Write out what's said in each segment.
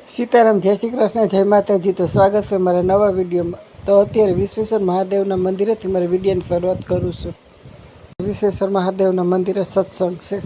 સીતારામ, જય શ્રી કૃષ્ણ, જય માતાજી। તો સ્વાગત છે મારા નવા વિડીયોમાં। તો અત્યારે વિશ્વેશ્વર મહાદેવના મંદિરેથી મારી વિડીયોની શરૂઆત કરું છું। વિશ્વેશ્વર મહાદેવના મંદિરે સત્સંગ છે।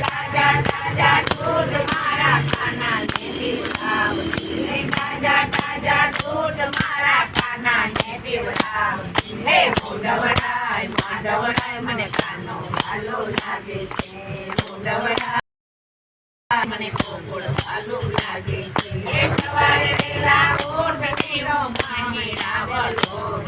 તાજા તાજા દૂધ મારા કાનાને પીવડાવજે રે તાજા તાજા દૂધ મારા કાનાને પીવડાવજે હે મોઢવડાય માધવડાય મને કાનો વાલો લાગે છે મોઢવડાય મને ગોકુળ વાલો લાગે છે એ સવારે વેલા ઓઢણીનો માહી રાવલો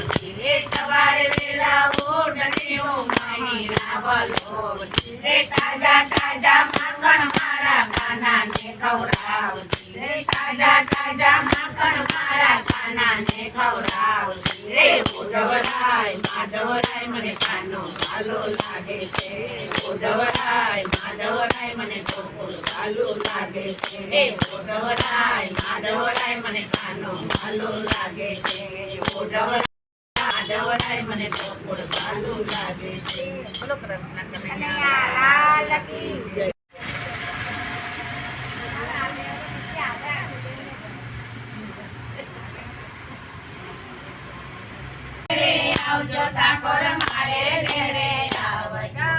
એ સવારે વેલા ઓઢણીનો માહી રાવલો એ તાજા તાજા માખણ મારા કાનાને ખવડાવજે રે તાજા તાજા માખણ મારા કાનાને ખવડાવજે રે ઓઢવડાય માધવડાય મને કાનો વાલો લાગે છે ઓઢવડાય માધવડાય મને ગોકુળ વાલો લાગે છે હે ઓઢવડાય માધવડાય મને કાનો વાલો લાગે છે ઓઢવડાય માધવડાય મને ગોકુળ વાલો લાગે છે બોલો કૃષ્ણ કનૈયા લાલ કી જય આવજો ઠાકોર મારે ઘેરે આવજો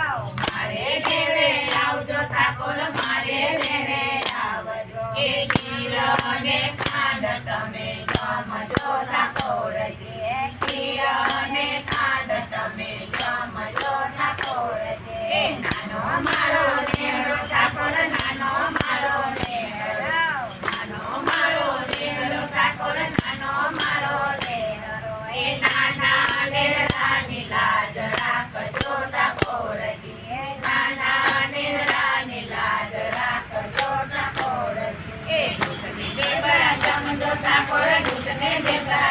મારે ઘેરે આવજો ઠાકોર મારે ઘેરે આવજો એ ખીર અને ખાંડ તમે જમજો ઠાકોરજી એ ખીર અને ખાંડ તમે જમજો ઠાકોરજી એ નાનો મારો નેહરો ઠાકોર નાનો મારો નેહરો નાનો મારો નેહરો ઠાકોર નાનો મારો નેહરો એ નાના નેહરાની લાજ રાખજો ઠાકોરજી એ નાના નેહરાની લાજ રાખજો ઠાકોરજી એ દૂધની દેવરા જમજો ઠાકોર દૂધને દેવરા